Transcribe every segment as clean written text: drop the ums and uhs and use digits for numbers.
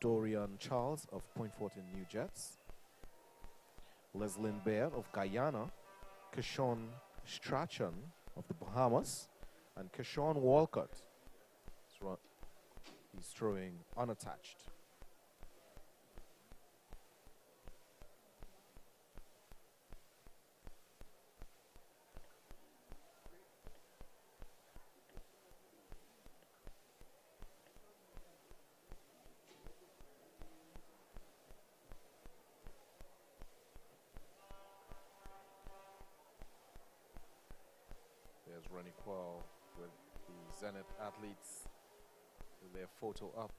Dorian Charles of Point Fortin New Jets, Leslyn Baird of Guyana, Keshawn Strachan of the Bahamas, and Keshawn Walcott. He's throwing unattached. There's Ronnie Quall with the Zenith athletes with their photo up.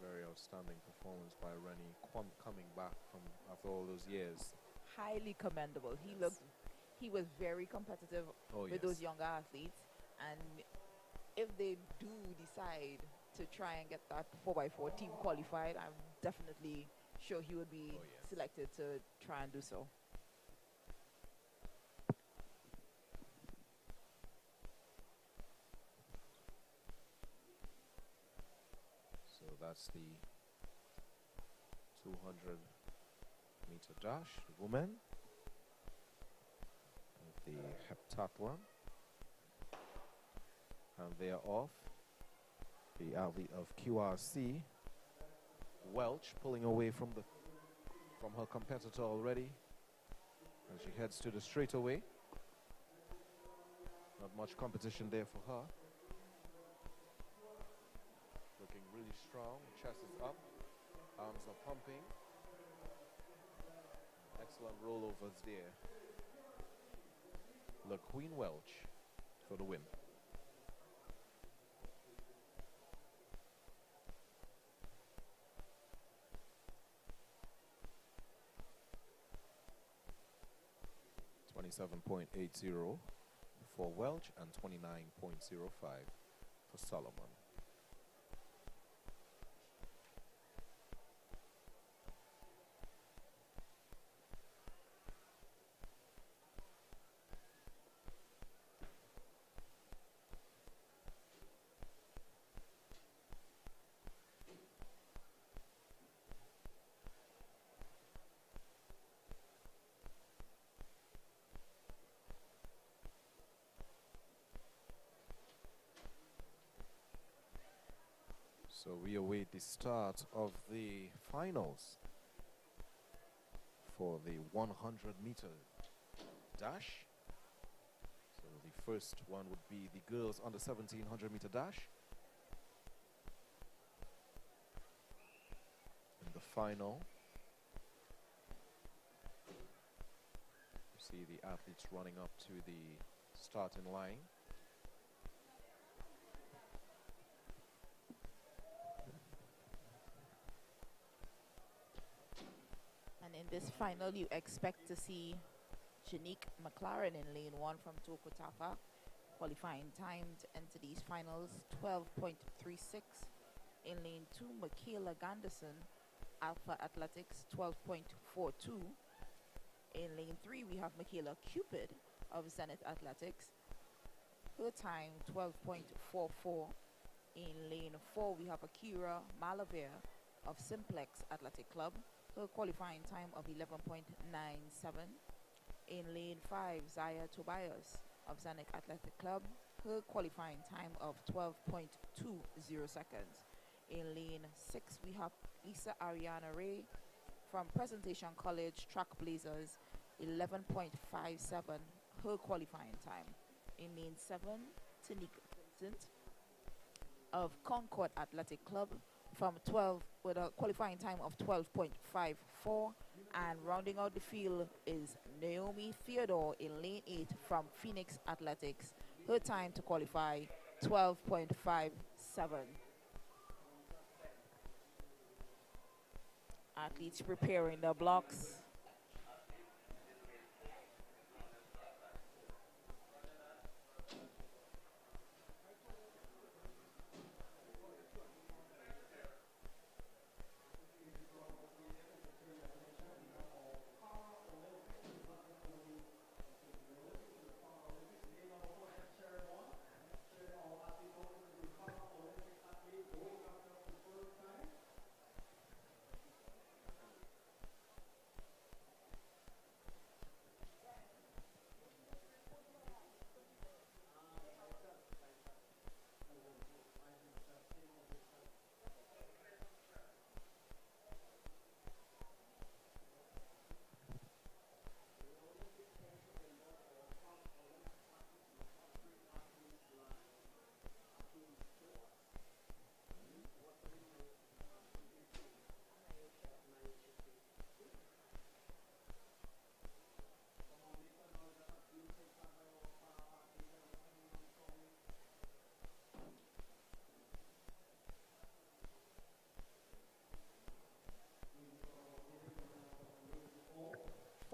Very outstanding performance by Rennie coming back from after all those years. Highly commendable. He was very competitive with those younger athletes, and if they do decide to try and get that 4x4 team qualified, I'm definitely sure he would be selected to try and do so. So that's the 200-meter dash, the women, the heptathlon, and they are off. The athlete of QRC, Welch, pulling away from her competitor already, and she heads to the straightaway. Not much competition there for her. Looking really strong, chest is up, arms are pumping. Excellent rollovers there. LaQueen Welch for the win. .80 for Welch and 29.05 for Solomon. So we await the start of the finals for the 100-meter dash. So the first one would be the girls under 1700-meter dash. In the final, you see the athletes running up to the starting line. In this final, you expect to see Janique McLaren in lane 1 from Tokotapa, qualifying time to enter these finals 12.36. In lane 2, Michaela Ganderson, Alpha Athletics, 12.42. In lane 3, we have Michaela Cupid of Zenith Athletics, her time 12.44. In lane 4, we have Akira Malaver of Simplex Athletic Club, her qualifying time of 11.97. In lane 5, Zaya Tobias of Zanuck Athletic Club, her qualifying time of 12.20 seconds. In lane 6, we have Lisa Ariana Ray from Presentation College Track Blazers, 11.57, her qualifying time. In lane 7, Tanika Vincent of Concord Athletic Club from 12 with a qualifying time of 12.54, and rounding out the field is Naomi Theodore in lane 8 from Phoenix Athletics, her time to qualify 12.57. Athletes preparing their blocks.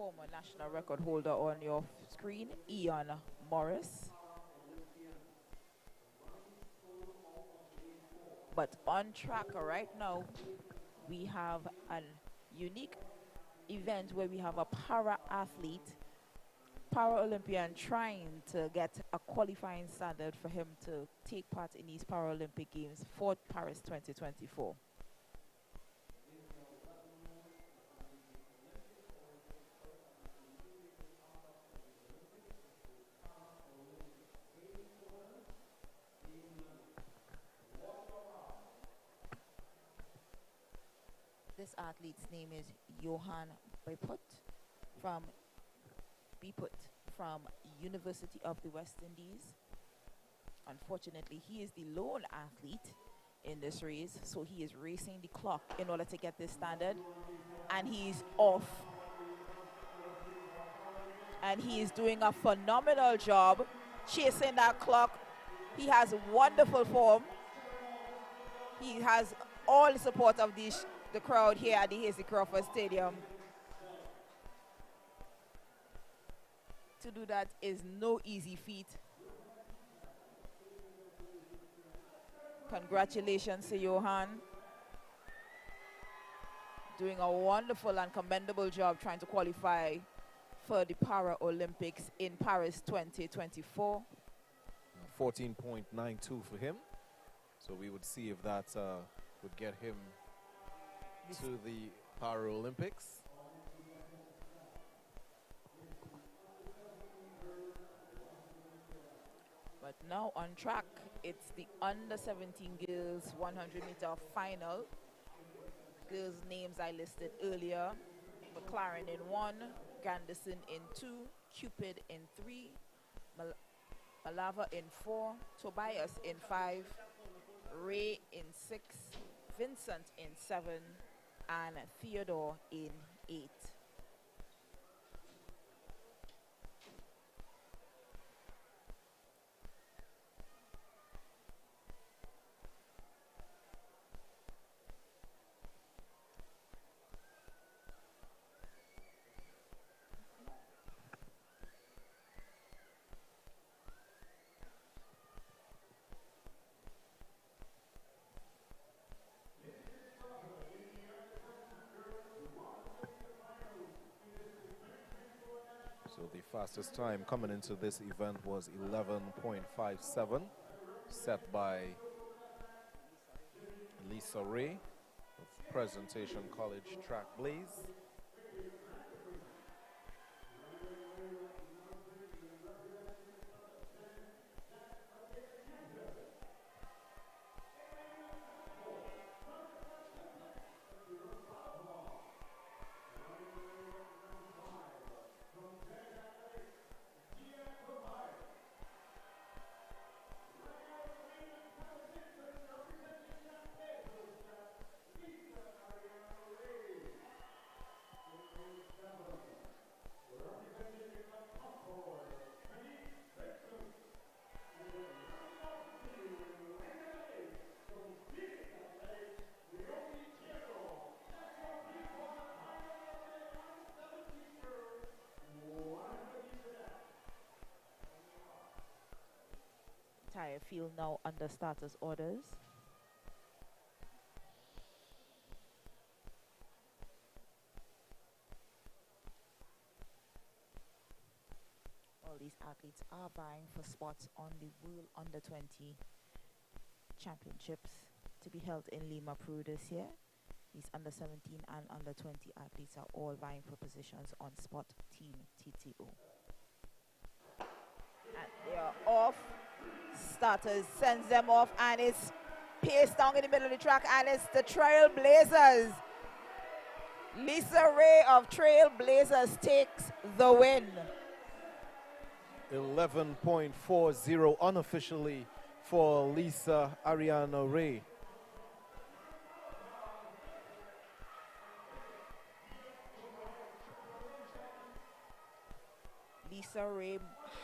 former national record holder on your screen, Ian Morris. But on track right now, we have a unique event where we have a para-athlete, Paralympian, trying to get a qualifying standard for him to take part in these Paralympic Games for Paris 2024. This athlete's name is Johan from Biput from University of the West Indies. Unfortunately, he is the lone athlete in this race, so he is racing the clock in order to get this standard, and he's off. And he is doing a phenomenal job chasing that clock. He has wonderful form. He has all the support of the crowd here at the Hasty Crawford Stadium. To do that is no easy feat. Congratulations to Johan. Doing a wonderful and commendable job trying to qualify for the Paralympics in Paris 2024. 14.92 for him. So we would see if that would get him to the Paralympics. But now on track, it's the under-17 girls 100-meter final. Girls' names I listed earlier: McLaren in 1, Ganderson in 2, Cupid in 3, Malava in 4, Tobias in 5, Ray in 6, Vincent in 7, and Theodore in 8. So the fastest time coming into this event was 11.57, set by Lisa Ray of Presentation College Track Blaze. Entire field now under starters orders. All these athletes are vying for spots on the World Under-20 Championships to be held in Lima, Peru this year. These under-17 and under-20 athletes are all vying for positions on Spot Team TTO. And they are off. Starters sends them off, and it's paced down in the middle of the track, and it's the Trailblazers. Lisa Ray of Trailblazers takes the win. 11.40 unofficially for Lisa Ariana Ray. Lisa Ray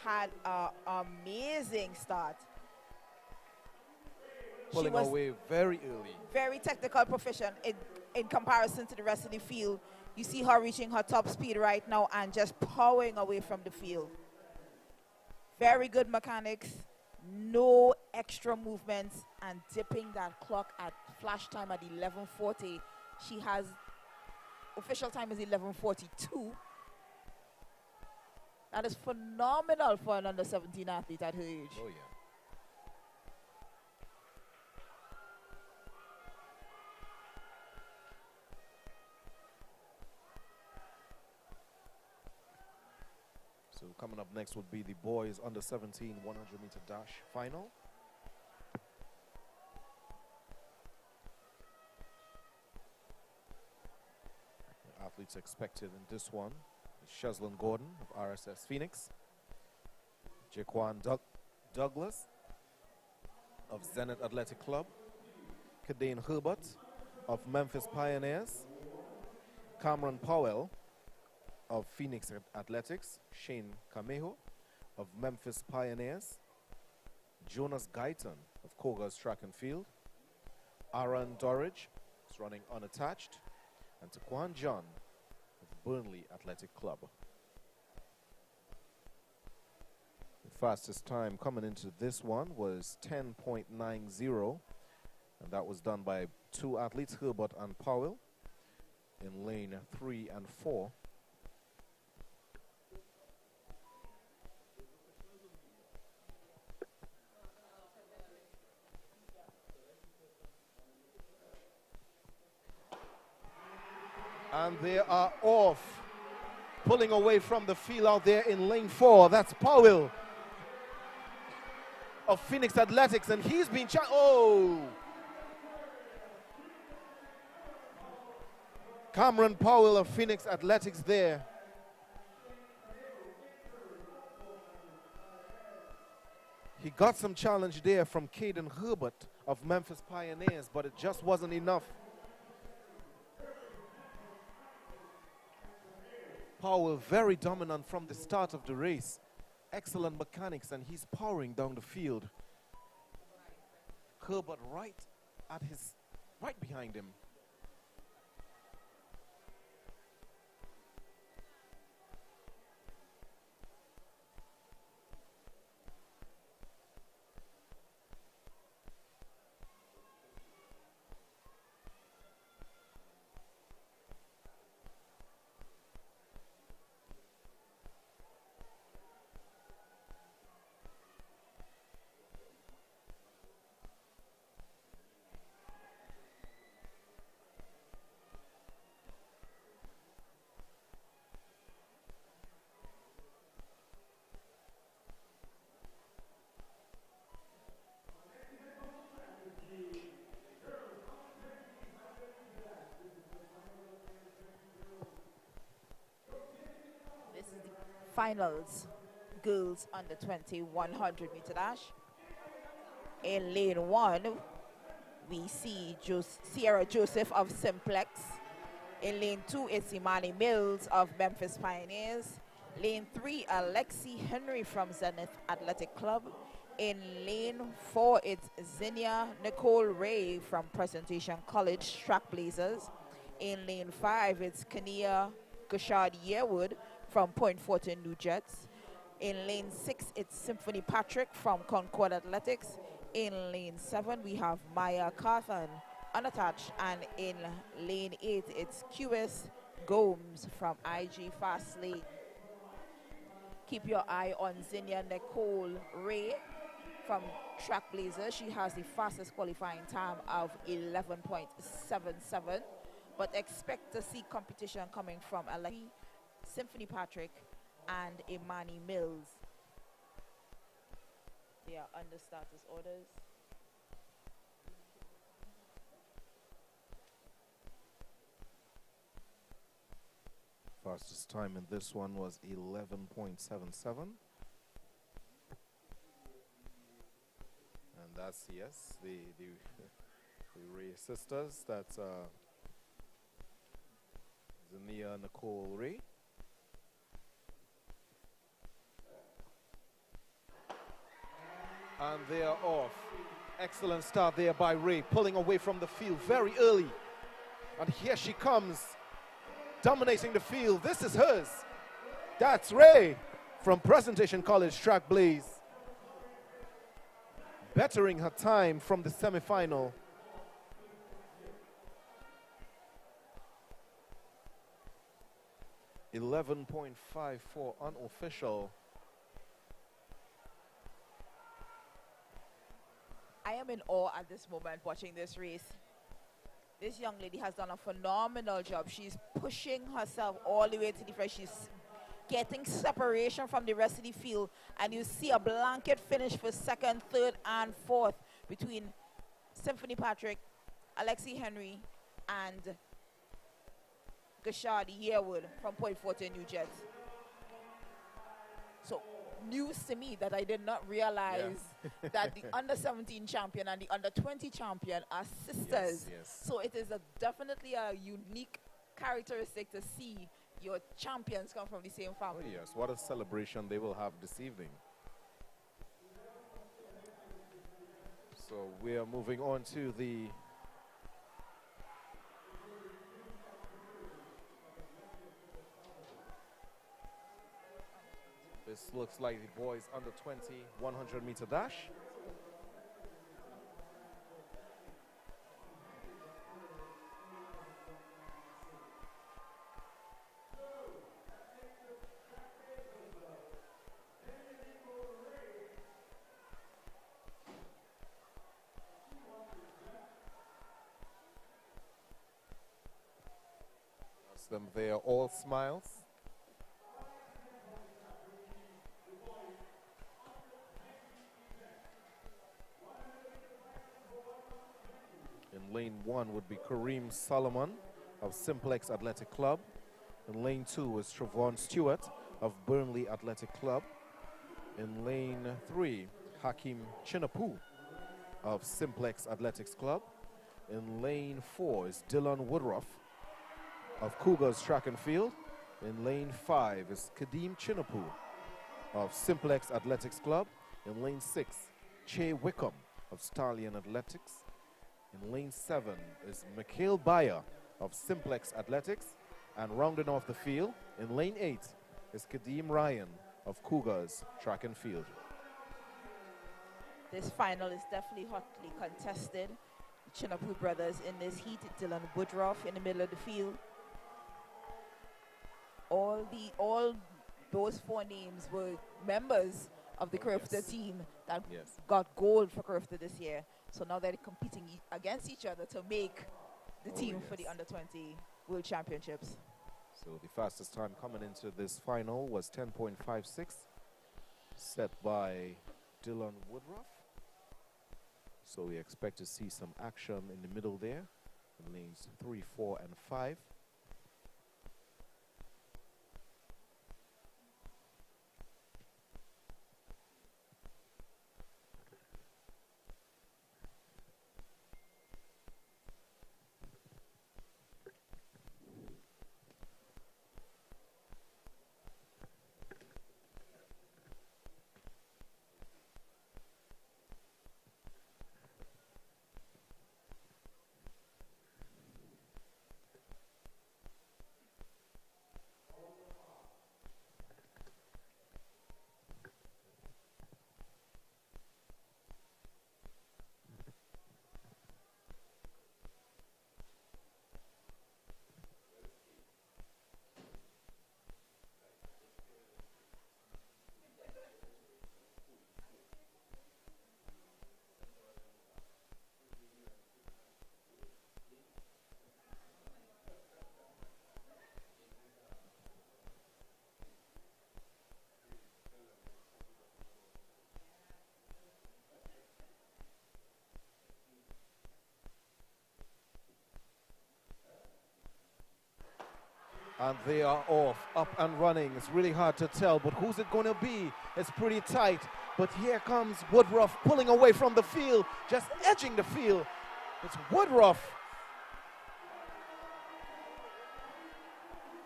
had an amazing start. Pulling away very early. Very technical proficient in comparison to the rest of the field. You see her reaching her top speed right now and just powering away from the field. Very good mechanics, no extra movements, and dipping that clock at flash time at 11:40. She has, official time is 11:42. That is phenomenal for an under 17 athlete at her age. Oh, yeah. So coming up next would be the boys under 17 100-meter dash final. The athletes expected in this one is Sheslin Gordon of RSS Phoenix, Jaquan Douglas of Zenith Athletic Club, Kadane Herbert of Memphis Pioneers, Cameron Powell of Phoenix Athletics, Shane Camejo of Memphis Pioneers, Jonas Guyton of Koga's Track and Field, Aaron Dorridge is running unattached, and Taquan John of Burnley Athletic Club. The fastest time coming into this one was 10.90, and that was done by two athletes, Herbert and Powell, in lane 3 and 4. And they are off, pulling away from the field out there in lane 4. That's Powell of Phoenix Athletics, and he's been Cameron Powell of Phoenix Athletics there. He got some challenge there from Caden Herbert of Memphis Pioneers, but it just wasn't enough. Powell very dominant from the start of the race. Excellent mechanics, and he's powering down the field. Herbert right behind him. Finals, girls under 20 100-meter dash. In lane 1, we see Sierra Joseph of Simplex. In lane 2, it's Imani Mills of Memphis Pioneers. Lane 3, Alexi Henry from Zenith Athletic Club. In lane 4, it's Zinnia Nicole Ray from Presentation College Trackblazers. In lane 5, it's Kania Gushard Yearwood from Point Fortin New Jets. In lane 6, it's Symphony Patrick from Concord Athletics. In lane 7, we have Maya Carthan unattached. And in lane 8, it's QS Gomes from IG Fast Lane. Keep your eye on Zinnia Nicole Ray from Trackblazers. She has the fastest qualifying time of 11.77. But expect to see competition coming from Alexi, Symphony Patrick, and Imani Mills. They are under status orders. Fastest time in this one was 11.77. And that's, yes, the Ray sisters. That's Zania Nicole Ray. And they are off. Excellent start there by Ray, pulling away from the field very early. And here she comes. dominating the field. This is hers. That's Ray from Presentation College Track Blaze, bettering her time from the semifinal. .54 unofficial. I am in awe at this moment watching this race. This young lady has done a phenomenal job. She's pushing herself all the way to the front. She's getting separation from the rest of the field. And you see a blanket finish for second, third, and fourth between Symphony Patrick, Alexi Henry, and Gashadi Yearwood from Point Fortin, New Jet. So news to me that I did not realize that the under-17 champion and the under-20 champion are sisters. Yes. So it is definitely a unique characteristic to see your champions come from the same family. Oh yes, what a celebration they will have this evening. So we are moving on to the this looks like the boys under 20 100-meter dash. That's them there, all smiles. In lane 1 would be Kareem Solomon of Simplex Athletic Club. In lane 2 is Travon Stewart of Burnley Athletic Club. In lane 3, Hakim Chinapu of Simplex Athletics Club. In lane 4 is Dylan Woodruff of Cougars Track and Field. In lane 5 is Kadeem Chinapu of Simplex Athletics Club. In lane 6, Che Wickham of Stallion Athletics. In lane 7 is Mikhail Bayer of Simplex Athletics. And rounding off the field, in lane 8 is Kadeem Ryan of Cougars Track and Field. This final is definitely hotly contested. The Chinapu brothers in this heat. Dylan Woodruff in the middle of the field. All those 4 names were members of the Crofter team that got gold for Crofter this year. So now they're competing against each other to make the team for the under-20 World Championships. So the fastest time coming into this final was 10.56, set by Dylan Woodruff. So we expect to see some action in the middle there, in lanes 3, 4, and 5. And they are off, up and running. It's really hard to tell, but who's it going to be? It's pretty tight. But here comes Woodruff pulling away from the field, just edging the field. It's Woodruff.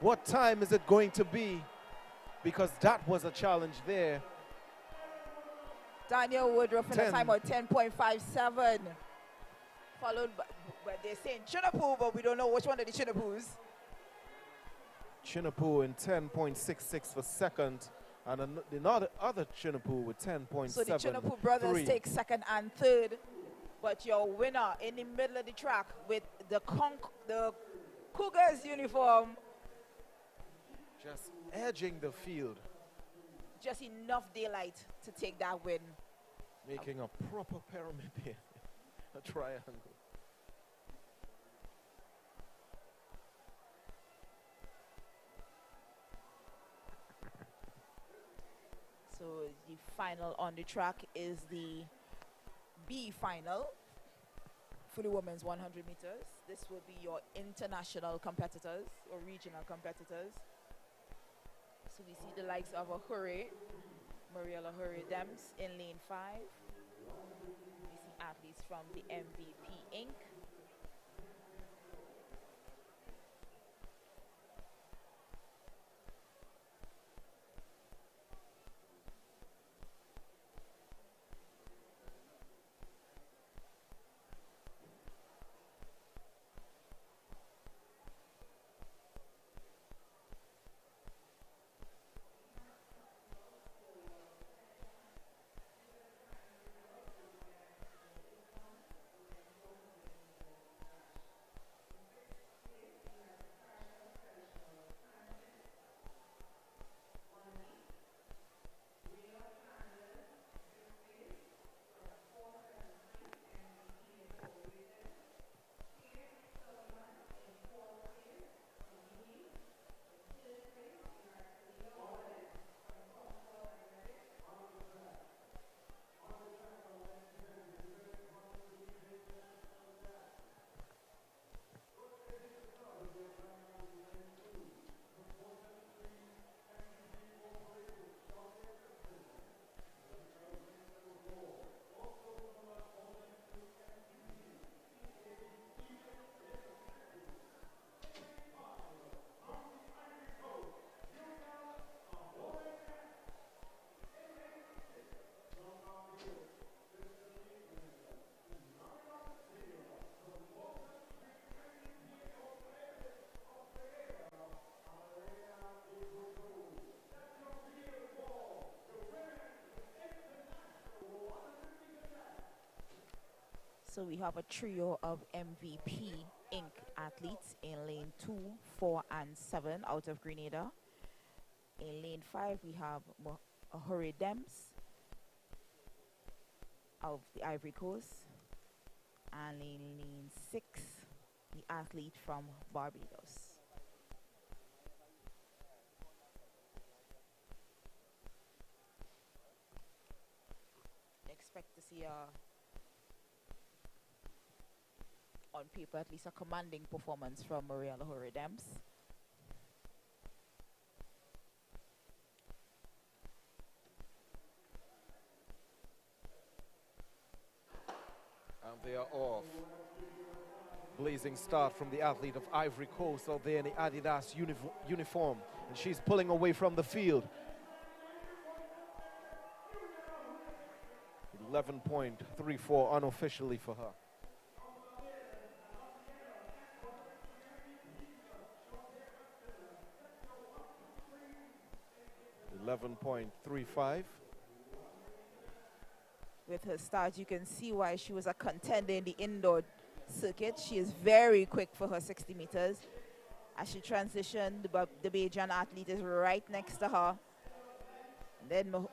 What time is it going to be? Because that was a challenge there. Daniel Woodruff in a time of 10.57. Followed by, they're saying Chinapu, but we don't know which one of the Chinapus. Chinapoo in 10.66 for second. And the other Chinapoo with 10.73. So the Chinapoo brothers take second and third. But your winner in the middle of the track with the Cougars uniform. Just edging the field. Just enough daylight to take that win. Making a proper pyramid here. A triangle. So the final on the track is the B final for the women's 100 meters. This will be your international competitors or regional competitors. So we see the likes of Mariela Hure-Dems in lane 5. We see athletes from the MVP Inc. So we have a trio of MVP Inc. athletes in lane 2, 4, and 7 out of Grenada. In lane 5, we have Hure-Dems of the Ivory Coast. And in lane 6, the athlete from Barbados. Expect to see on paper at least a commanding performance from Mariela Hure-Dems. And they are off. Blazing start from the athlete of Ivory Coast out there in the Adidas uniform. And she's pulling away from the field. 11.34 unofficially for her. 11.35. With her start, you can see why she was a contender in the indoor circuit. She is very quick for her 60 meters. As she transitioned, the Bajan athlete is right next to her. Then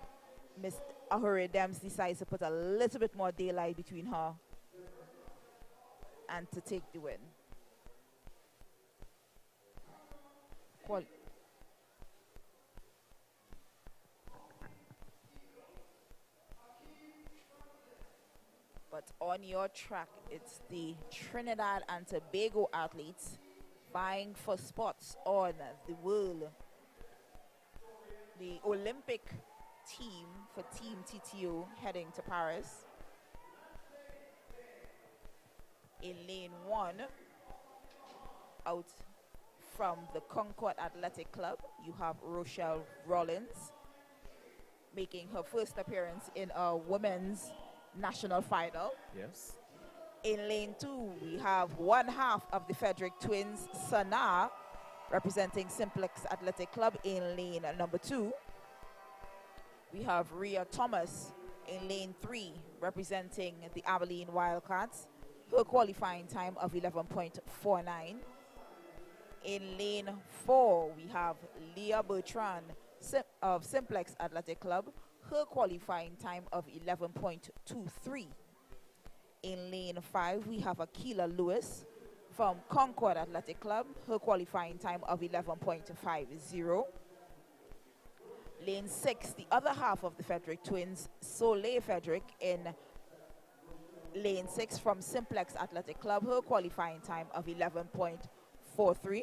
Miss Hure-Dems decides to put a little bit more daylight between her and to take the win. But on your track, it's the Trinidad and Tobago athletes vying for spots on the Olympic team for Team TTO heading to Paris. In lane 1, out from the Concord Athletic Club, you have Rochelle Rollins making her first appearance in a women's national final. Yes. In lane 2, we have one half of the Frederick twins, Sana, representing Simplex Athletic Club in lane number 2. We have Rhea Thomas in lane 3, representing the Abilene Wildcats. Her qualifying time of 11.49. In lane 4, we have Leah Bertrand of Simplex Athletic Club. Her qualifying time of 11.23. In lane 5, we have Akila Lewis from Concord Athletic Club. Her qualifying time of 11.50. Lane 6, the other half of the Frederick twins, Soleil Frederick in lane 6 from Simplex Athletic Club. Her qualifying time of 11.43.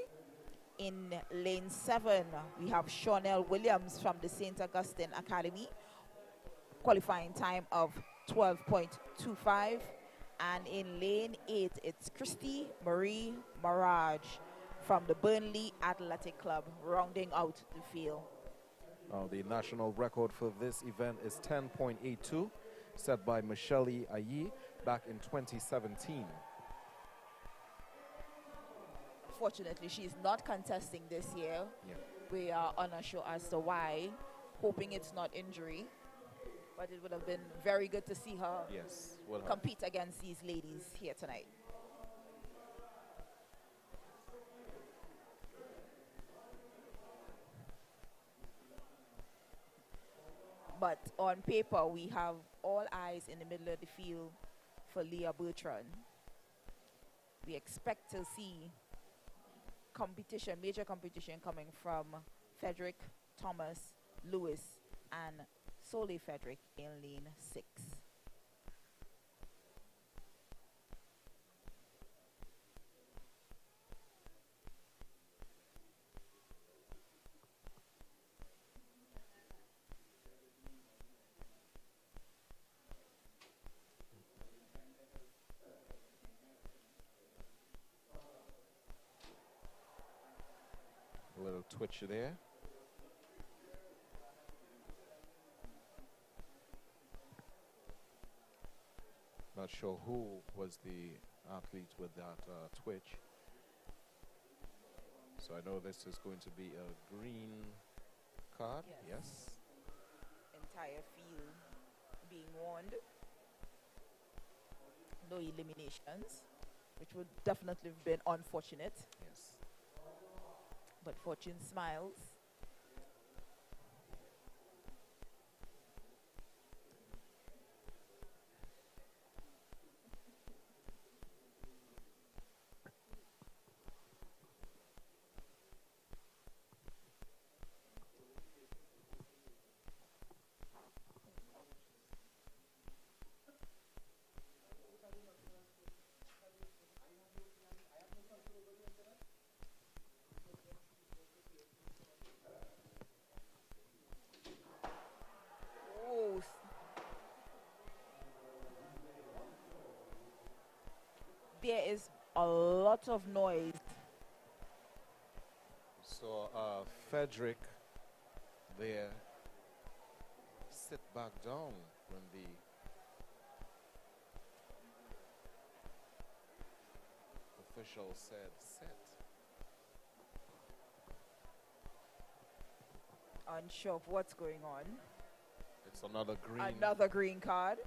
In lane 7, we have Shawnell Williams from the St. Augustine Academy. Qualifying time of 12.25. And in lane 8, it's Christy Marie Maraj from the Burnley Athletic Club, rounding out the field. The national record for this event is 10.82, set by Michelle Ayi back in 2017. Fortunately, she's not contesting this year. Yeah. We are unsure as to why, hoping it's not injury. But it would have been very good to see her compete against these ladies here tonight. But on paper, we have all eyes in the middle of the field for Leah Bertrand. We expect to see competition, major competition coming from Frederick, Thomas, Lewis, and Soleil Frederick in lane 6. A little twitch there. Not sure who was the athlete with that twitch. So I know this is going to be a green card. Yes. Entire field being warned. No eliminations, which would definitely have been unfortunate. Yes. But fortune smiles. There is a lot of noise. So Frederick there sit back down when the official said sit. Unsure of what's going on. It's another green. Another green card.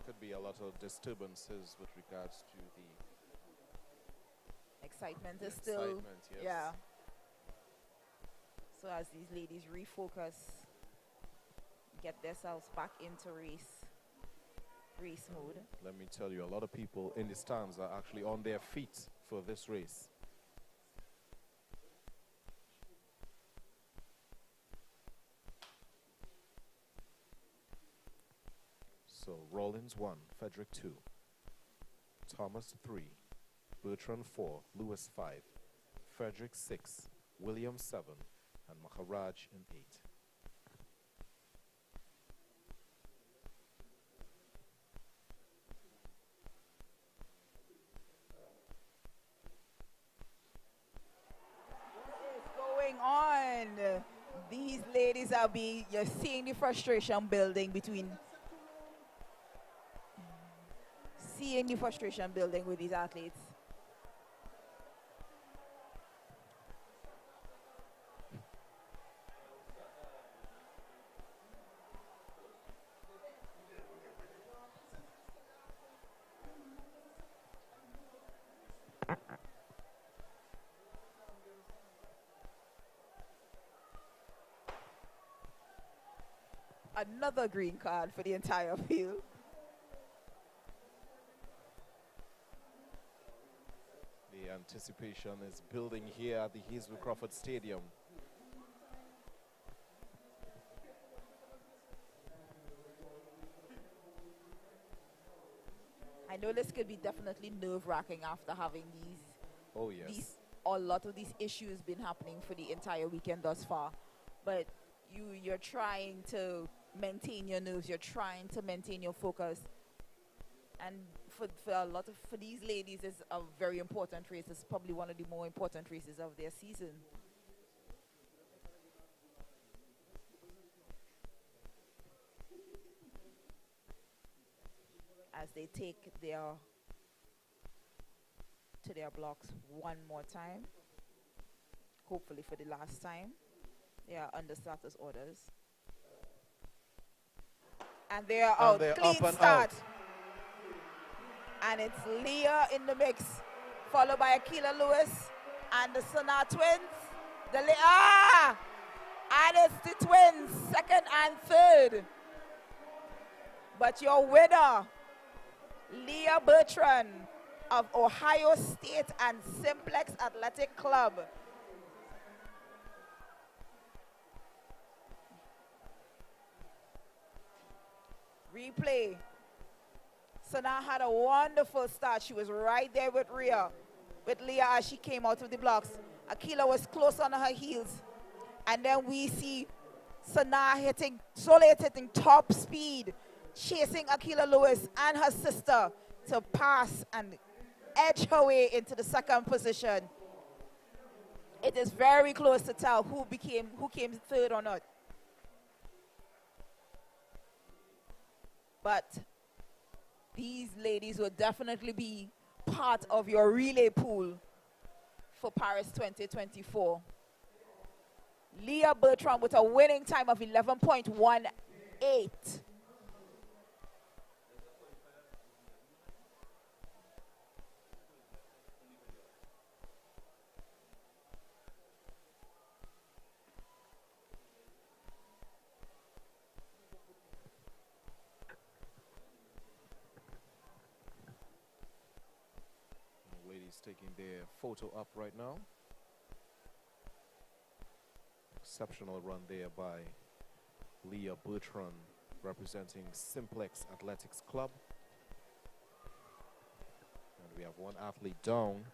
Could be a lot of disturbances with regards to the excitement is still, yes. Yeah. So as these ladies refocus, get themselves back into race mode. Let me tell you, a lot of people in the stands are actually on their feet for this race. So Rollins 1, Frederick 2, Thomas 3, Bertrand 4, Lewis 5, Frederick 6, William 7, and Maharaj in 8. What is going on? These ladies are you're seeing the frustration building between seeing the frustration building with these athletes. Another green card for the entire field. The anticipation is building here at the Hazel Crawford Stadium. I know this could be definitely nerve-wracking after having these. Oh yes. A lot of these issues been happening for the entire weekend thus far, but you're trying to maintain your nerves. You're trying to maintain your focus, and for these ladies, it's a very important race. It's probably one of the more important races of their season. As they take to their blocks one more time, hopefully for the last time. They are under status orders. And they are out. Clean start. And it's Leah in the mix, followed by Akila Lewis and the Sana twins. And it's the twins, second and third. But your winner, Leah Bertrand of Ohio State and Simplex Athletic Club. Replay. Sana had a wonderful start. She was right there with Leah as she came out of the blocks. Akila was close on her heels. And then we see Sana hitting top speed, chasing Akila Lewis and her sister to pass and edge her way into the second position. It is very close to tell who came third or not. But these ladies will definitely be part of your relay pool for Paris 2024. Leah Bertrand with a winning time of 11.18. Taking their photo up right now. Exceptional run there by Leah Bertrand, representing Simplex Athletics Club. And we have one athlete down.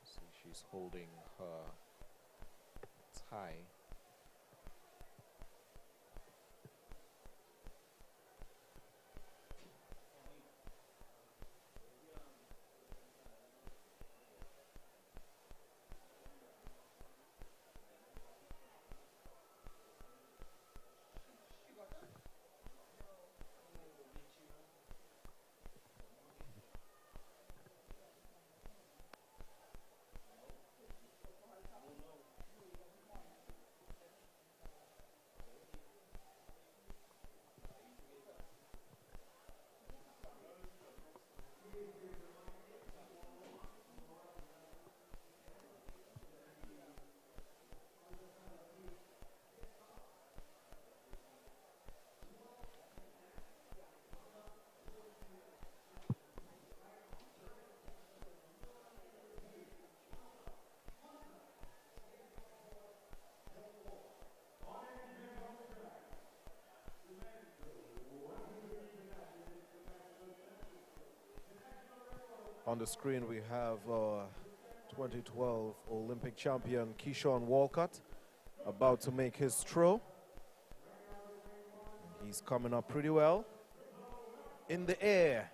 See, she's holding her tie. On the screen, we have 2012 Olympic champion Keyshawn Walcott about to make his throw. He's coming up pretty well. In the air.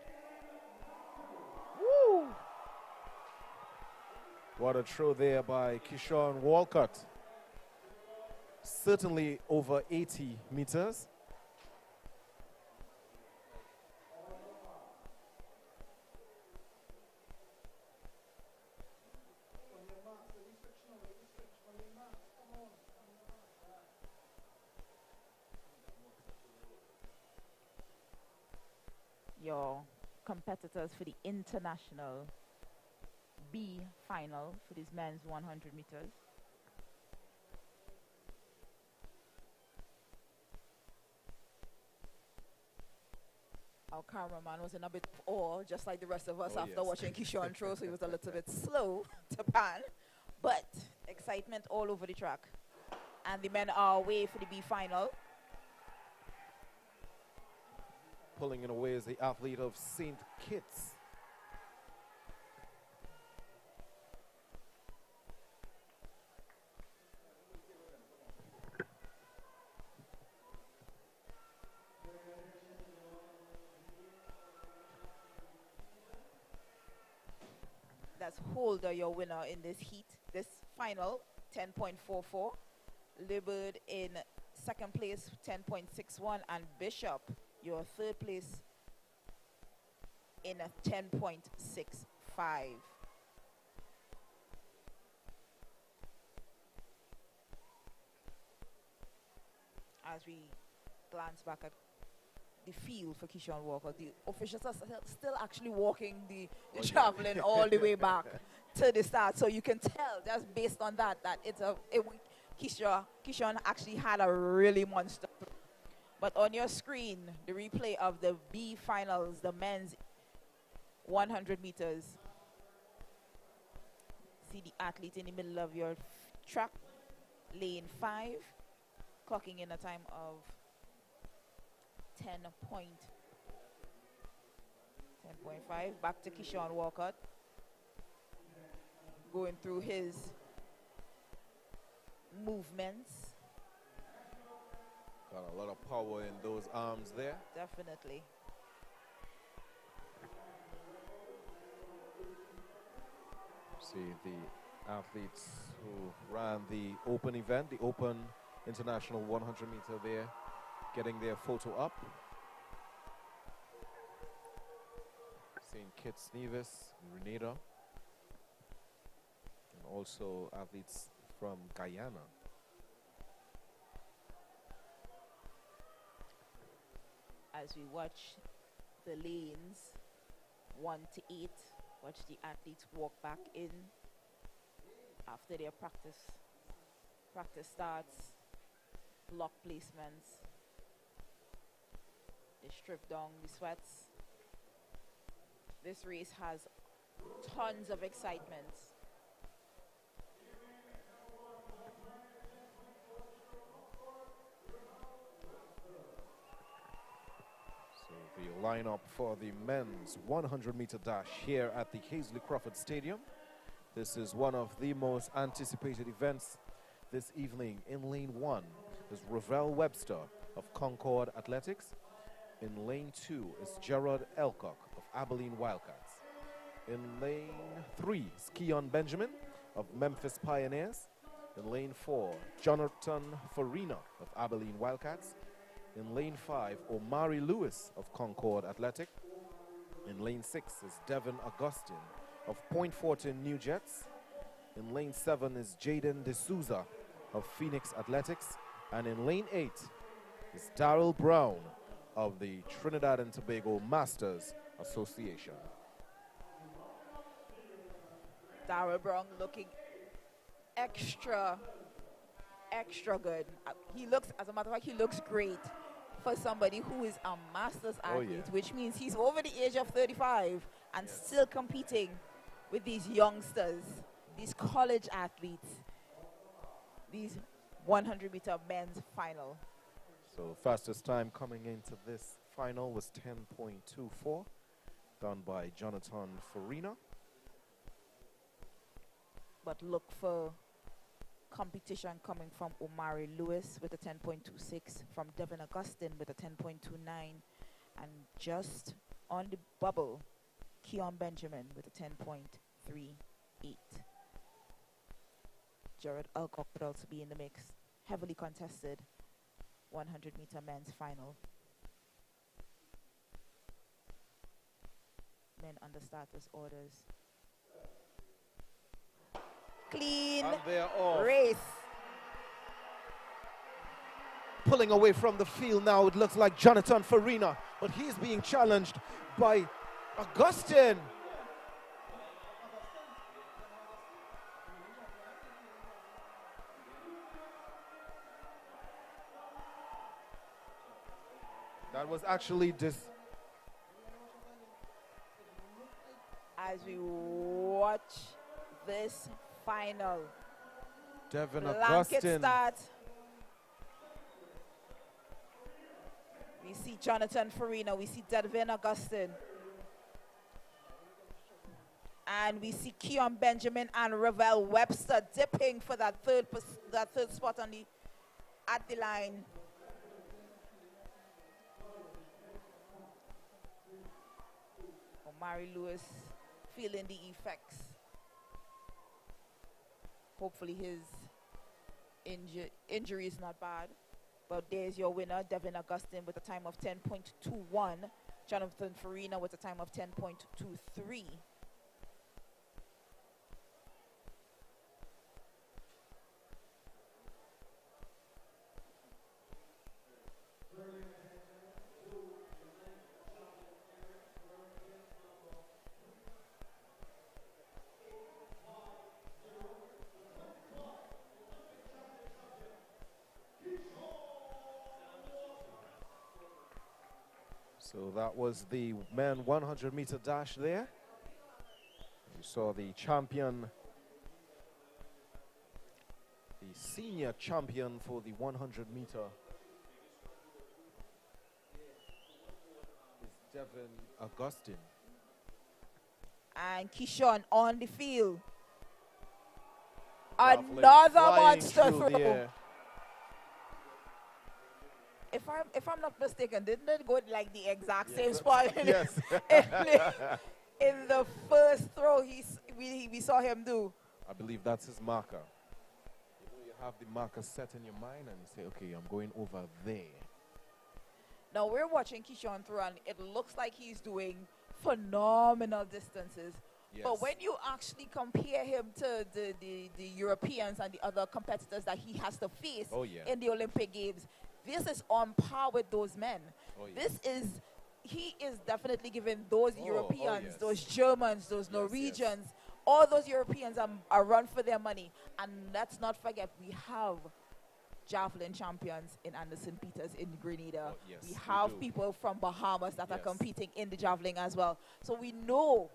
Woo! What a throw there by Keyshawn Walcott. Certainly over 80 meters. your competitors for the international B final for this men's 100 meters. Our cameraman was in a bit of awe, just like the rest of us after watching Keyshawn throw, so he was a little bit slow to pan. But excitement all over the track. And the men are away for the B final. Pulling it away is the athlete of St. Kitts. That's Holder, your winner in this heat, this final, 10.44. Liberd in second place, 10.61, and Bishop, your third place, in a 10.65. As we glance back at the field for Keyshawn Walker, the officials are still actually walking the traveling all the way back to the start. So you can tell just based on that it's Keyshawn actually had a really monster. But on your screen, the replay of the B finals, the men's 100 meters. See the athlete in the middle of your track, lane 5, clocking in a time of 10.5. Back to Keyshawn Walcott, going through his movements. Got a lot of power in those arms there. Definitely. See the athletes who ran the open event, the open international 100 meter there, getting their photo up. St. Kitts Nevis, Grenada, and also athletes from Guyana. As we watch the lanes 1 to 8, watch the athletes walk back in after their practice starts, block placements, they strip down the sweats. This race has tons of excitement. The lineup for the men's 100-meter dash here at the Hazley Crawford Stadium. This is one of the most anticipated events this evening. In lane 1 is Ravel Webster of Concord Athletics. In lane 2 is Gerard Elcock of Abilene Wildcats. In lane 3 is Keon Benjamin of Memphis Pioneers. In lane 4, Jonathan Farina of Abilene Wildcats. In lane 5, Omari Lewis of Concord Athletic. In lane 6 is Devin Augustine of Point Fortin New Jets. In lane 7 is Jaden D'Souza of Phoenix Athletics. And in lane 8 is Darrell Brown of the Trinidad and Tobago Masters Association. Darrell Brown looking extra good. He looks, as a matter of fact, he looks great for somebody who is a Masters athlete, which means he's over the age of 35 and still competing with these youngsters, these college athletes, these 100-meter men's final. So fastest time coming into this final was 10.24, done by Jonathan Farina. But look for competition coming from Omari Lewis with a 10.26, from Devin Augustine with a 10.29, and just on the bubble, Keon Benjamin with a 10.38. Jared Alcock would also be in the mix. Heavily contested 100-meter men's final. Men under starters orders. Clean race. pulling away from the field now. It looks like Jonathan Farina, but he's being challenged by Augustine. That was actually this. As we watch this final Devin blanket Augustine. start, we see Jonathan Farina, we see Devin Augustine, and we see Keon Benjamin and Ravel Webster dipping for that third spot on the at the line. Omari Lewis feeling the effects. Hopefully his injury is not bad. But there's your winner, Devin Augustine, with a time of 10.21. Jonathan Farina with a time of 10.23. So that was the men 100-meter dash there. You saw the champion, the senior champion for the 100-meter is Devin Augustine. And Keyshawn on the field. Javelin Another flying monster through the throw. air. If I'm not mistaken, didn't it go like the exact same spot? Yes. in the first throw we saw him do. I believe that's his marker. You have the marker set in your mind and you say, okay, I'm going over there. Now we're watching Keyshawn throw and it looks like he's doing phenomenal distances. Yes. But when you actually compare him to the Europeans and the other competitors that he has to face in the Olympic Games, this is on par with those men. He is definitely giving those Europeans, those Germans, those Norwegians, all those Europeans a run for their money. And let's not forget, we have javelin champions in Anderson Peters in Grenada. We have people from Bahamas that are competing in the javelin as well. So we know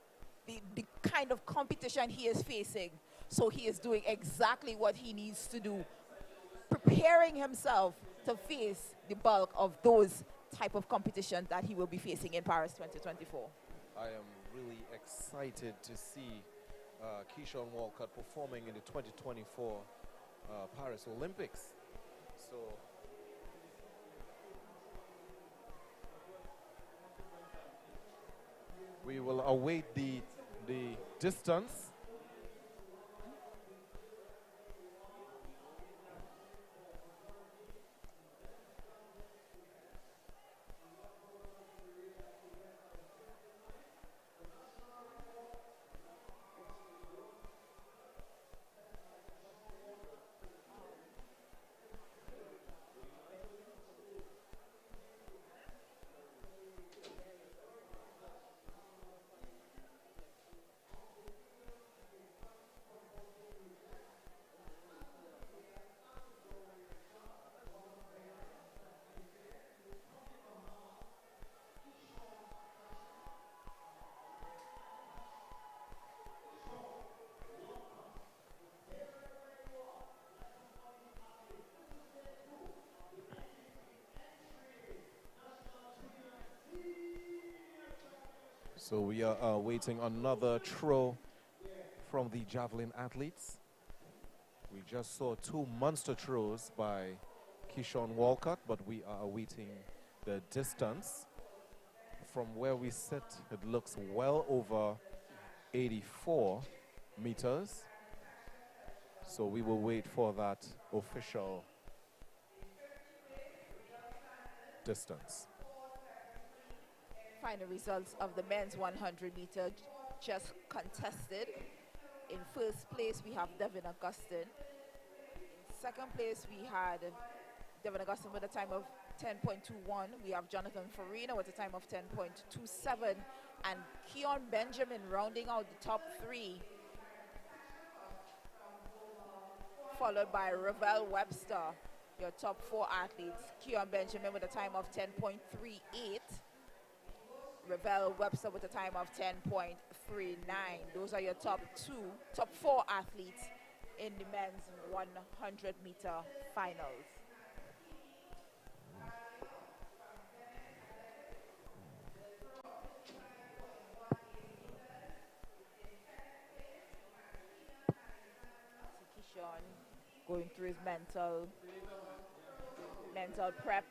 the kind of competition he is facing. So he is doing exactly what he needs to do, preparing himself to face the bulk of those type of competition that he will be facing in Paris 2024. I am really excited to see Keyshawn Walcott performing in the 2024 Paris Olympics. So we will await the distance. So we are awaiting another throw from the javelin athletes. We just saw two monster throws by Keyshawn Walcott, but we are awaiting the distance. From where we sit, it looks well over 84 meters. So we will wait for that official distance. Final results of the men's 100-meter just contested. In first place, we have Devin Augustine. In second place, we had Devin Augustine with a time of 10.21. We have Jonathan Farina with a time of 10.27. And Keon Benjamin rounding out the top three, followed by Ravel Webster, your top four athletes. Keon Benjamin with a time of 10.38. Ravel Webster with a time of 10.39. Those are your top four athletes in the men's 100-meter finals. Keyshawn going through his mental prep.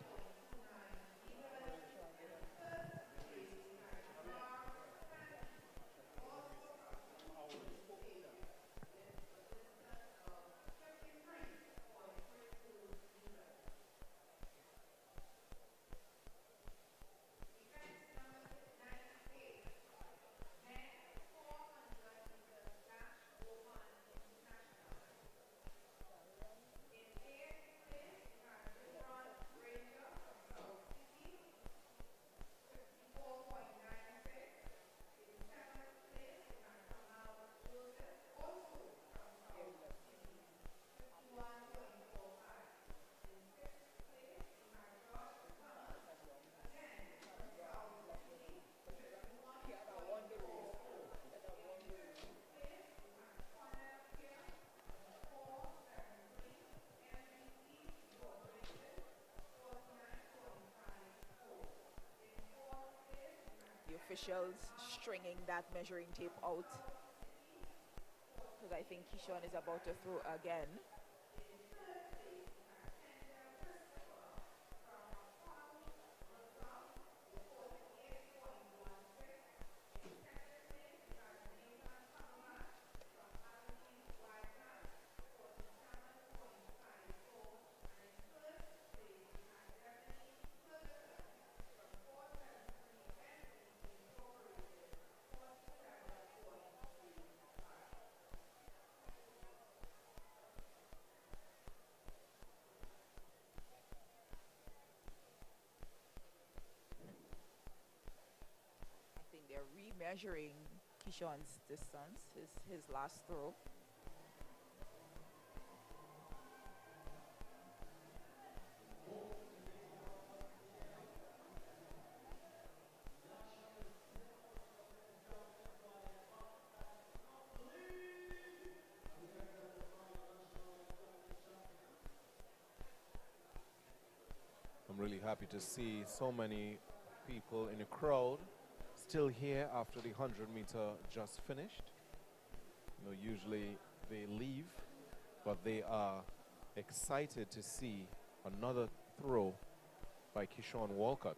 Officials stringing that measuring tape out because I think Keyshawn is about to throw again. Measuring Keyshawn's distance, his last throw. I'm really happy to see so many people in the crowd still here after the 100-meter just finished. You know, usually they leave, but they are excited to see another throw by Keyshawn Walcott.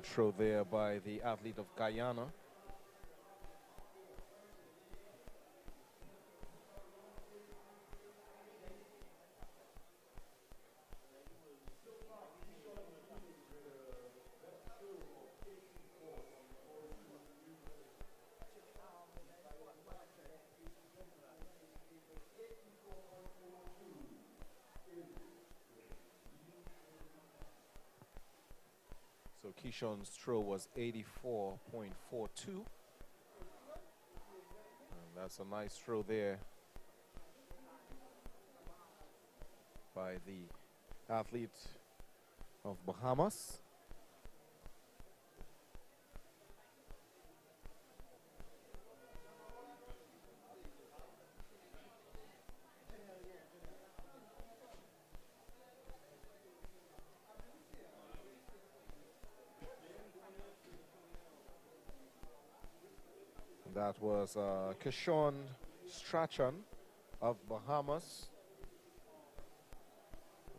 Good throw there by the athlete of Guyana. So Keyshawn's throw was 84.42. And that's a nice throw there by the athlete of Bahamas. That was Keyshawn Strachan of Bahamas.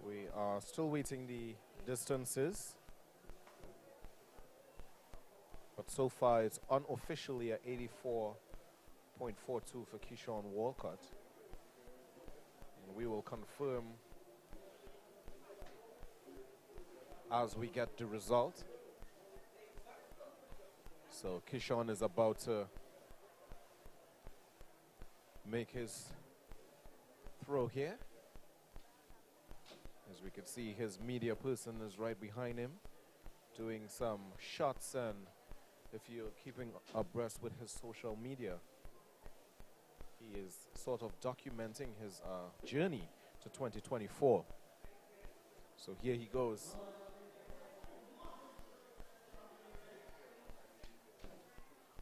We are still waiting the distances, but so far it's unofficially at 84.42 for Keyshawn Walcott. And we will confirm as we get the result. So Keyshawn is about to make his throw here. As we can see, his media person is right behind him doing some shots, and if you're keeping abreast with his social media, he is sort of documenting his journey to 2024. So here he goes.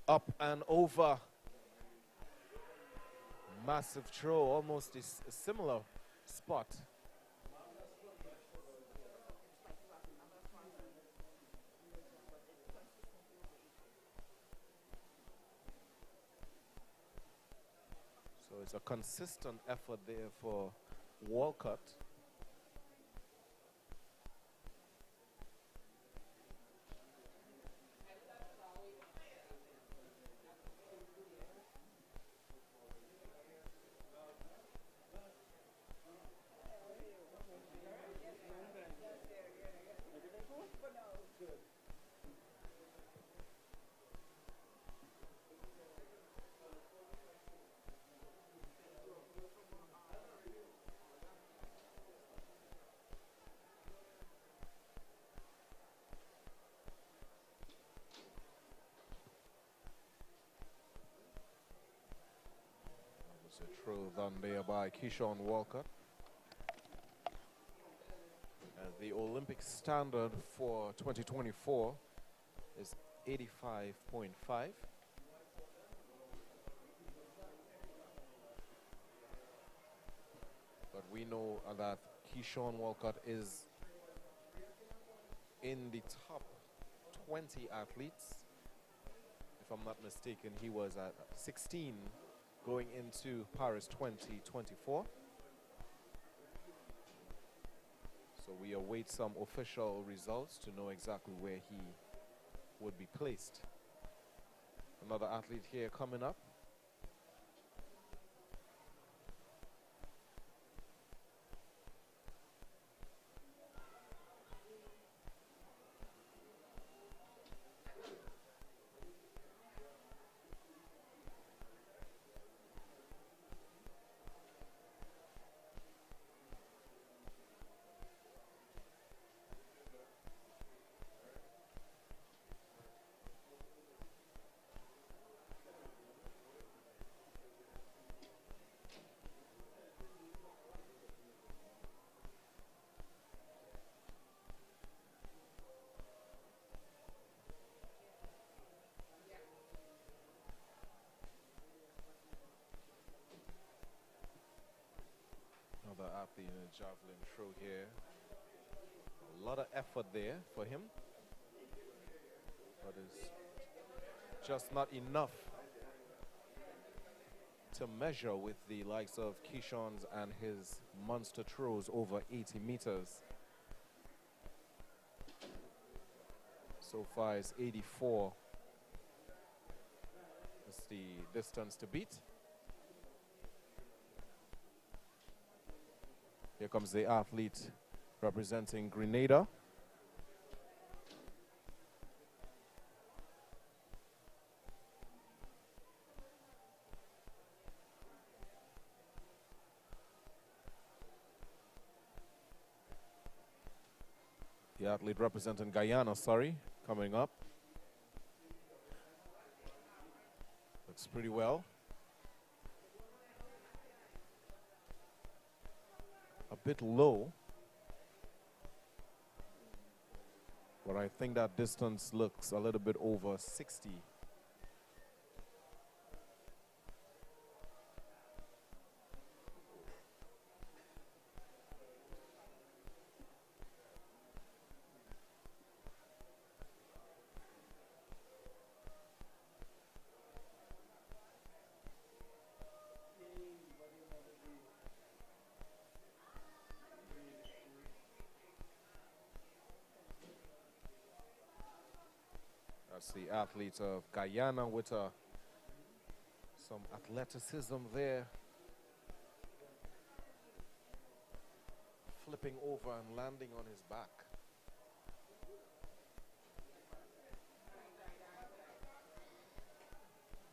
Up and over. Massive throw, almost a similar spot. So it's a consistent effort there for Walcott. A throw done there by Keyshawn Walcott. And the Olympic standard for 2024 is 85.5. But we know that Keyshawn Walcott is in the top 20 athletes. If I'm not mistaken, he was at 16 going into Paris 2024. So we await some official results to know exactly where he would be placed. Another athlete here coming up. Another athlete in a javelin throw here. A lot of effort there for him, but it's just not enough to measure with the likes of Keyshawn's and his monster throws over 80 meters. So far is 84. That's the distance to beat. Here comes the athlete representing Grenada. The athlete representing Guyana, coming up. Looks pretty well. A bit low. But I think that distance looks a little bit over 60. That's the athlete of Guyana with some athleticism there. Flipping over and landing on his back.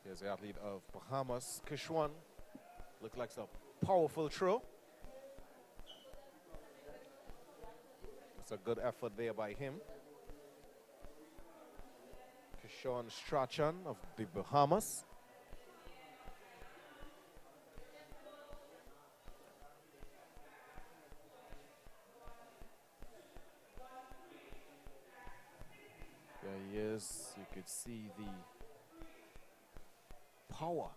Here's the athlete of Bahamas, Kishwan. Looks like a powerful throw. It's a good effort there by him. Kishwan Strachan of the Bahamas. There he is. You could see the power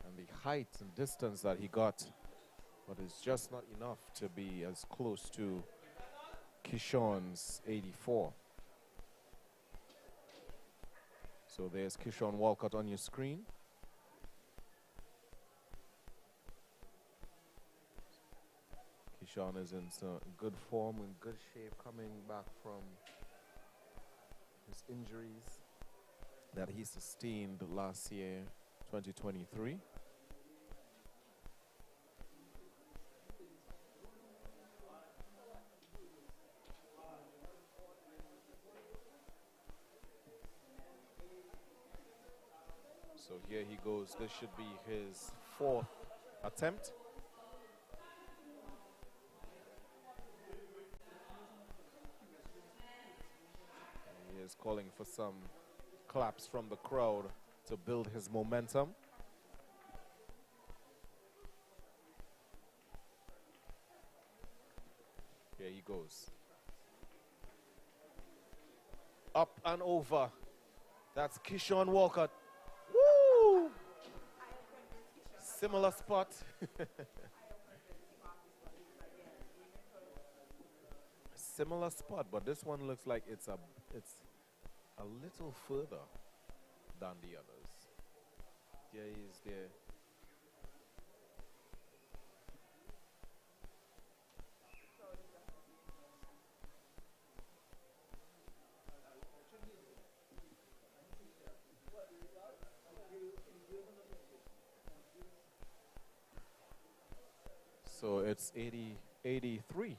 and the height and distance that he got, but it's just not enough to be as close to Kishwan's 84. So there's Kishwan Walcott on your screen. Kishwan is in some good form, in good shape, coming back from his injuries that he sustained last year, 2023. So here he goes. This should be his 4th attempt. He is calling for some claps from the crowd to build his momentum. Here he goes. Up and over. That's Kishwan Walcott. Woo! Similar spot. Similar spot, but this one looks like it's a little further than the others. There is there. So it's 83.40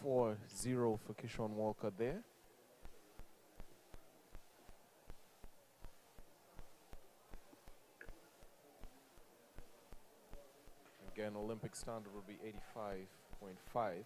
for Kishwan Walker there. Again, Olympic standard would be 85.5.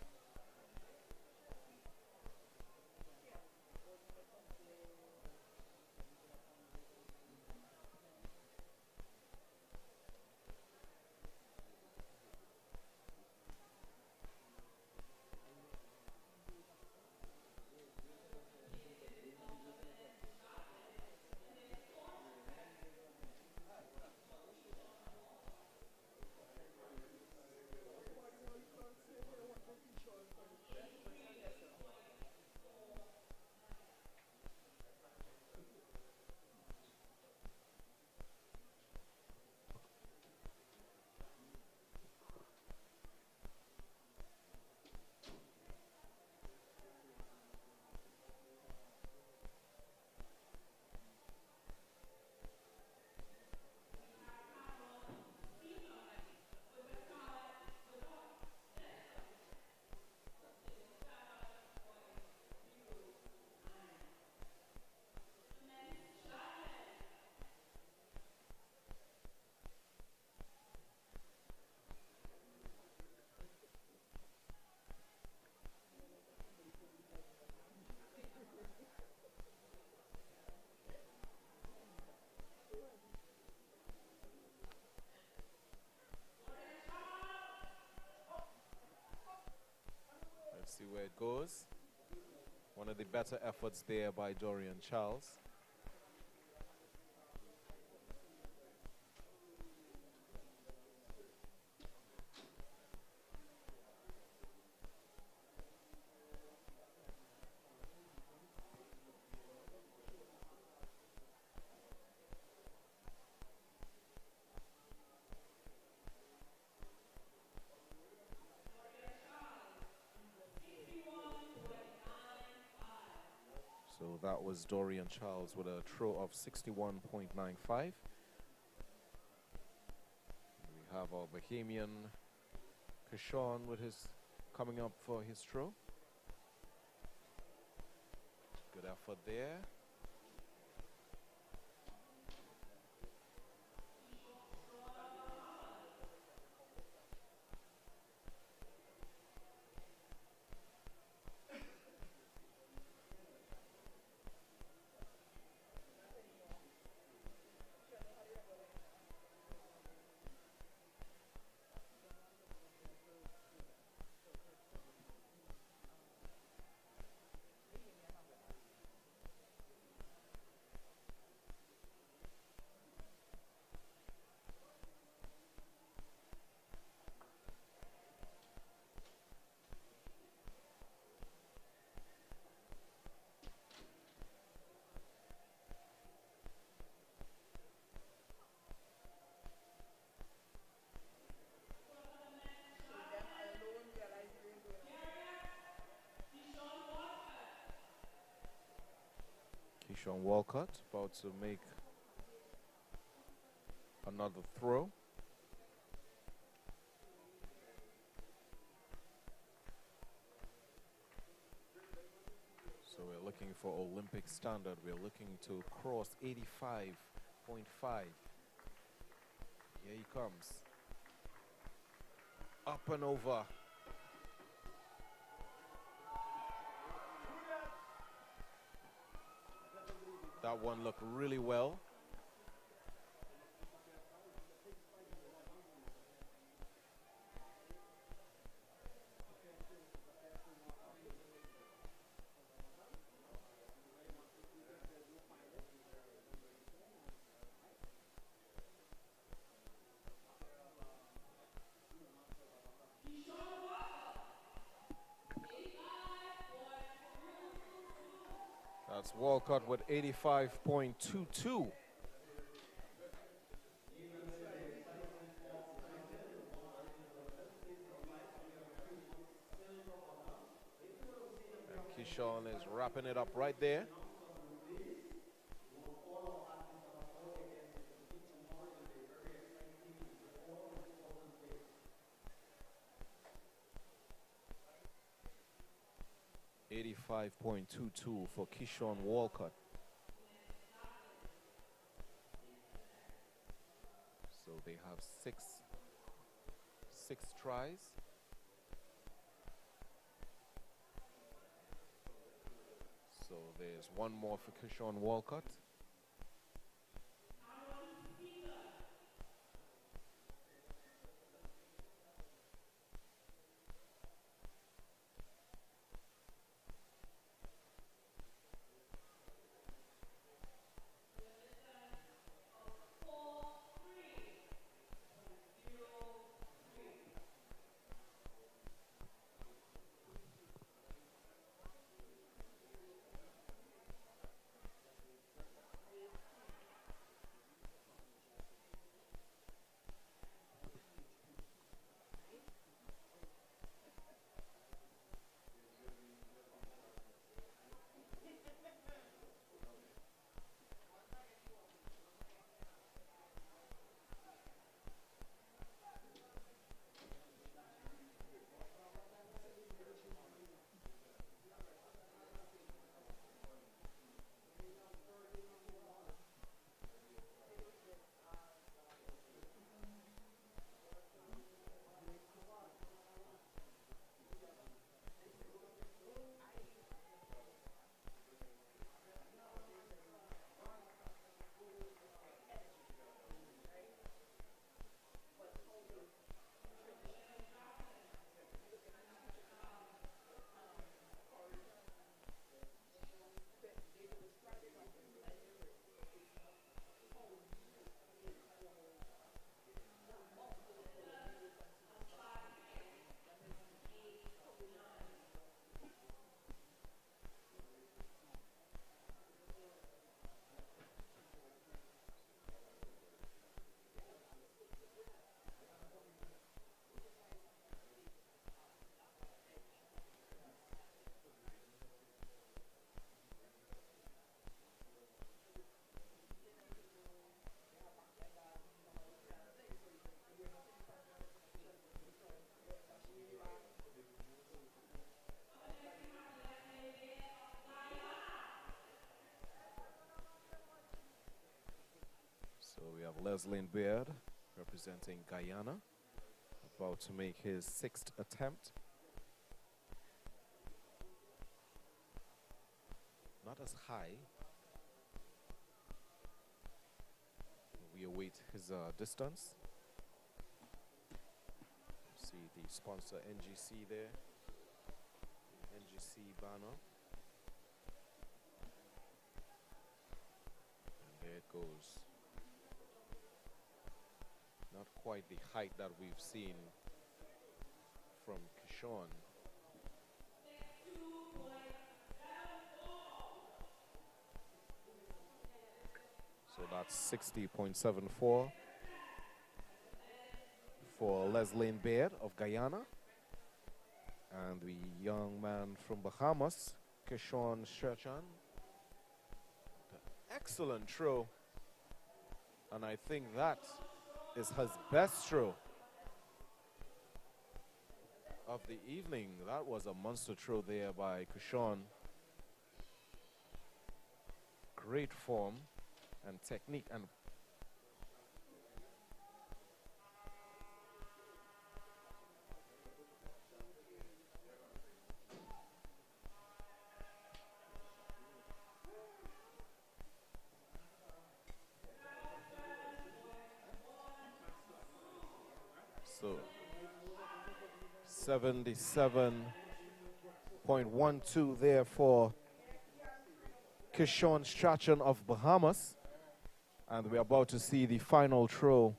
of the better efforts there by Dorian Charles. So that was Dorian Charles with a throw of 61.95. We have our Bahamian Kishon with his coming up for his throw. Good effort there. Keyshawn Walcott about to make another throw. So we're looking for Olympic standard. We're looking to cross 85.5. Here he comes. Up and over. That one looked really well. That's Walcott with 85.22. And Keyshawn is wrapping it up right there. .22 for Keyshawn Walcott. So they have six tries. So there's one more for Keyshawn Walcott. have Leslie Beard representing Guyana, about to make his 6th attempt. Not as high. We await his distance. See the sponsor N.G.C there. N.G.C banner. And there it goes. Not quite the height that we've seen from Kishon. So that's 60.74 for Leslie Baird of Guyana. And the young man from Bahamas, Kishon Sherchan. Excellent throw. And I think that is his best throw of the evening. That was a monster throw there by Kishon. Great form and technique and so 77.12 there for Kishon Strachan of Bahamas. And we're about to see the final throw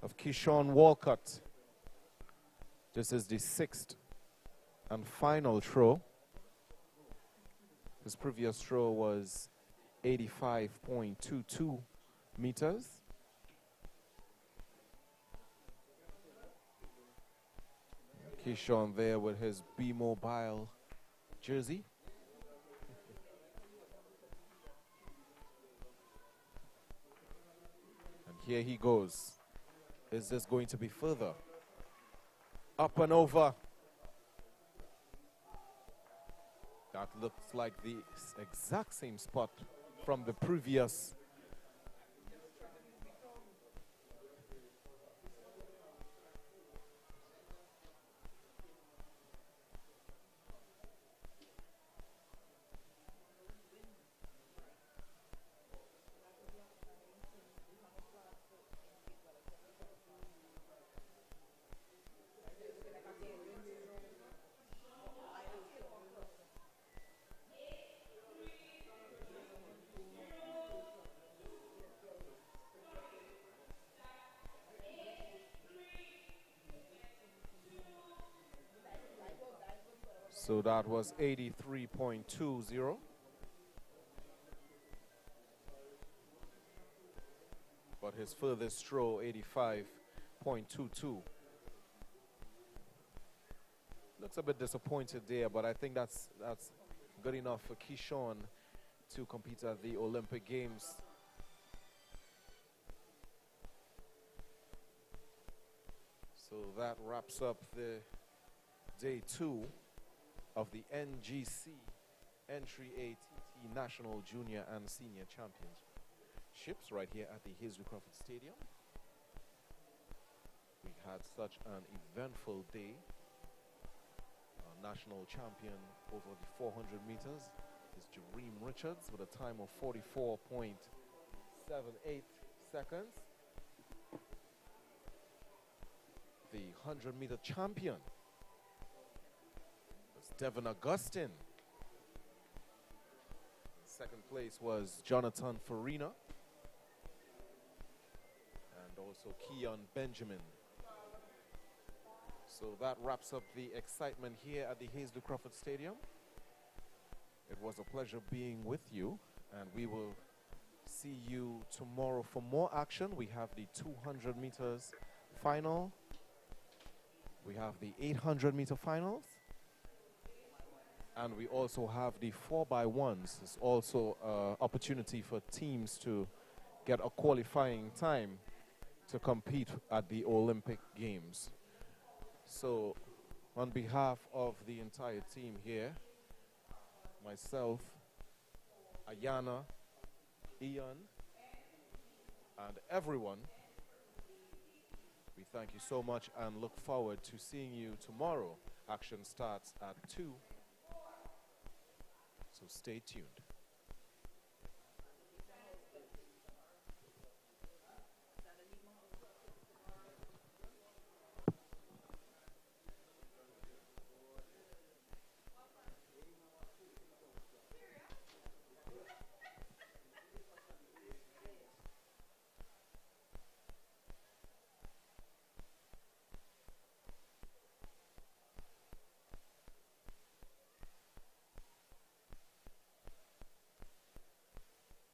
of Kishon Walcott. This is the 6th and final throw. His previous throw was 85.22 meters. Kishon there with his B-Mobile jersey. And here he goes. Is this going to be further? Up and over. That looks like the exact same spot from the previous. So that was 83.20. But his furthest throw, 85.22. Looks a bit disappointed there, but I think that's good enough for Kishon to compete at the Olympic Games. So that wraps up the day 2 of the N.G.C. N.A.ATT National Junior and Senior Championships right here at the Hazel Crawford Stadium. We had such an eventful day. Our national champion over the 400 meters is Jareem Richards with a time of 44.78 seconds. The 100-meter champion was Devin Augustine. Second place was Jonathan Farina and also Keon Benjamin. So that wraps up the excitement here at the Hazel Crawford Stadium. It was a pleasure being with you, and we will see you tomorrow for more action. We have the 200 meters final. We have the 800-meter finals. And we also have the 4x1s. It's also an opportunity for teams to get a qualifying time to compete at the Olympic Games. So, on behalf of the entire team here, myself, Ayana, Ian, And everyone, we thank you so much and look forward to seeing you tomorrow. Action starts at 2, so stay tuned.